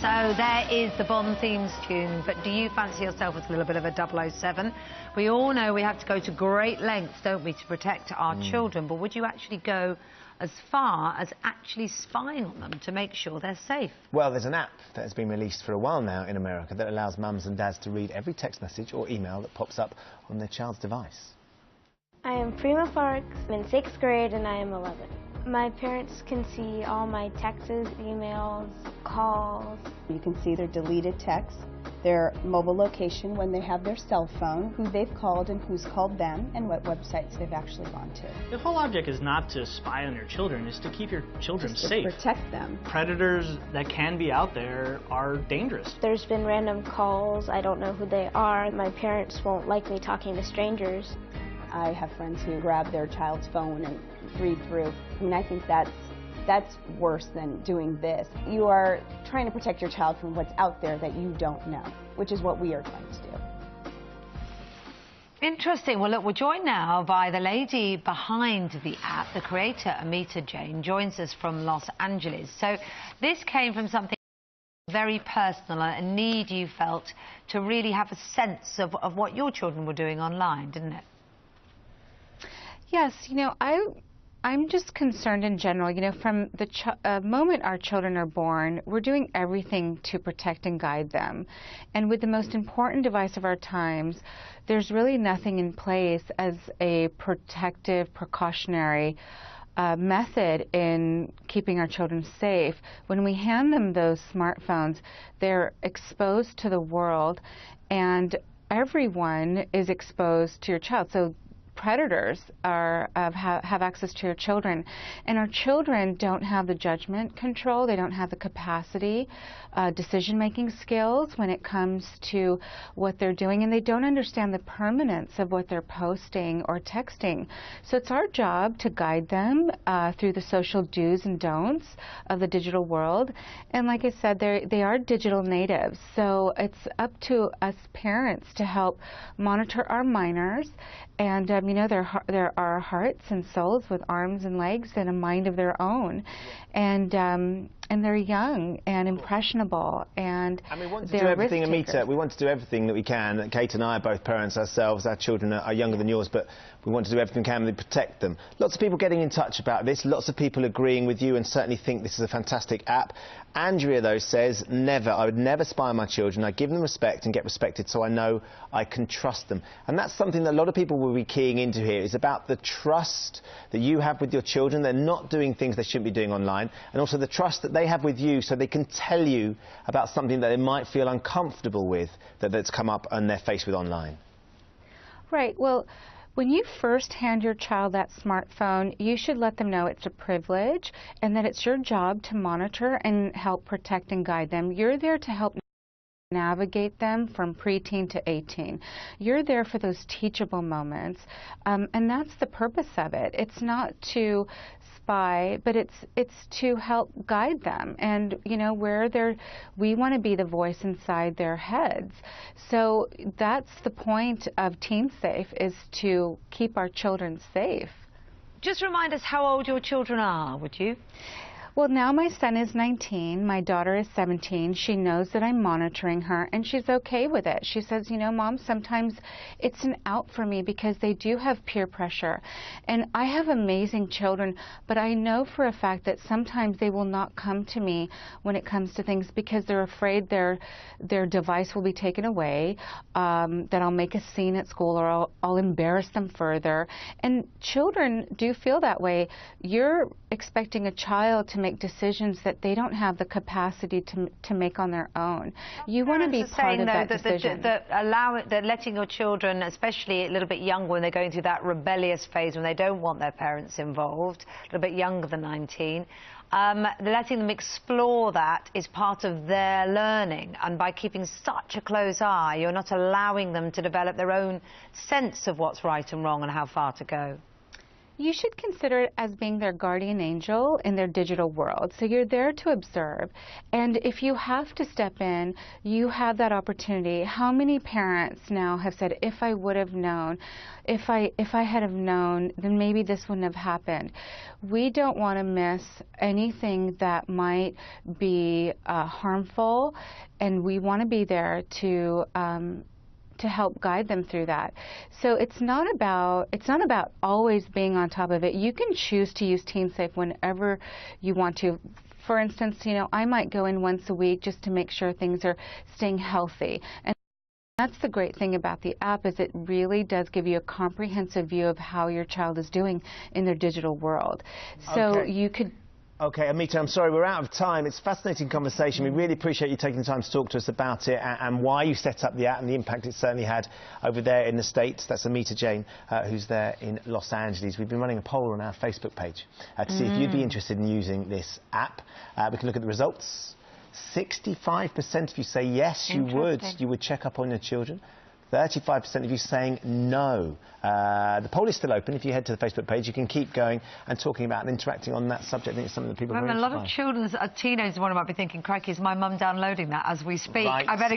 So there is the Bond themes tune, but do you fancy yourself as a little bit of a 007? We all know we have to go to great lengths, don't we, to protect our children, but would you actually go as far as actually spying on them to make sure they're safe? Well, there's an app that has been released for a while now in America that allows mums and dads to read every text message or email that pops up on their child's device. I am Prima Parks. I'm in 6th grade and I am 11. My parents can see all my texts, emails, calls. You can see their deleted texts, their mobile location when they have their cell phone, who they've called and who's called them, and what websites they've actually gone to. The whole object is not to spy on your children, it's to keep your children safe. To protect them. Predators that can be out there are dangerous. There's been random calls. I don't know who they are. My parents won't like me talking to strangers. I have friends who grab their child's phone and read through. I mean, I think that's worse than doing this. You are trying to protect your child from what's out there that you don't know, which is what we are trying to do. Interesting. Well, look, we're joined now by the lady behind the app, the creator, Amita Jain, joins us from Los Angeles. So this came from something very personal, a need you felt to really have a sense of what your children were doing online, didn't it? Yes, you know, I'm just concerned in general, you know, from the moment our children are born, we're doing everything to protect and guide them. And with the most important device of our times, there's really nothing in place as a protective, precautionary method in keeping our children safe. When we hand them those smartphones, they're exposed to the world, and everyone is exposed to your child. So predators have access to your children, and our children don't have the judgment control, they don't have the capacity, decision-making skills when it comes to what they're doing, and they don't understand the permanence of what they're posting or texting. So it's our job to guide them through the social do's and don'ts of the digital world. And like I said, they are digital natives, so it's up to us parents to help monitor our minors. And you know, there are hearts and souls with arms and legs and a mind of their own, and they're young and impressionable, and we want to do everything, Amita. We want to do everything that we can. Kate and I are both parents ourselves. Our children are younger than yours, but we want to do everything we can to protect them. Lots of people getting in touch about this. Lots of people agreeing with you and certainly think this is a fantastic app. Andrea, though, says, never. I would never spy on my children. I give them respect and get respected so I know I can trust them. And that's something that a lot of people will be keying into here. It's about the trust that you have with your children. They're not doing things they shouldn't be doing online. And also the trust that they have with you so they can tell you about something that they might feel uncomfortable with that's come up and they're faced with online. Right. Well, when you first hand your child that smartphone, you should let them know it's a privilege and that it's your job to monitor and help protect and guide them. You're there to help navigate them from preteen to 18. You're there for those teachable moments, and that's the purpose of it. It's not to spy, but it's to help guide them, and you know, we want to be the voice inside their heads. So that's the point of Teen Safe, is to keep our children safe. Just remind us how old your children are, would you? Well, now my son is 19, my daughter is 17. She knows that I'm monitoring her, and she's okay with it. She says, you know, Mom, sometimes it's an out for me because they do have peer pressure. And I have amazing children, but I know for a fact that sometimes they will not come to me when it comes to things because they're afraid their device will be taken away, that I'll make a scene at school, or I'll embarrass them further. And children do feel that way. You're expecting a child to make decisions that they don't have the capacity to make on their own. You want to be part of that decision. That letting your children, especially a little bit younger when they're going through that rebellious phase when they don't want their parents involved, a little bit younger than 19, letting them explore that is part of their learning, and by keeping such a close eye, you're not allowing them to develop their own sense of what's right and wrong and how far to go. You should consider it as being their guardian angel in their digital world. So you're there to observe. And if you have to step in, you have that opportunity. How many parents now have said, if I would have known, if I had have known, then maybe this wouldn't have happened. We don't want to miss anything that might be harmful, and we want to be there to help guide them through that. So it's not about always being on top of it. You can choose to use TeenSafe whenever you want to. For instance, you know, I might go in once a week just to make sure things are staying healthy. And that's the great thing about the app, is it really does give you a comprehensive view of how your child is doing in their digital world. So you could. OK, Amita, I'm sorry, we're out of time. It's a fascinating conversation. We really appreciate you taking the time to talk to us about it and why you set up the app and the impact it certainly had over there in the States. That's Amita Jain, who's there in Los Angeles. We've been running a poll on our Facebook page to see if you'd be interested in using this app. We can look at the results. 65% of you say yes, you would check up on your children. 35% of you saying no. The poll is still open. If you head to the Facebook page, you can keep going and talking about and interacting on that subject. I think it's something that people are very interested in. A lot of children, teenagers, one might be thinking, crikey, is my mum downloading that as we speak? Right. I better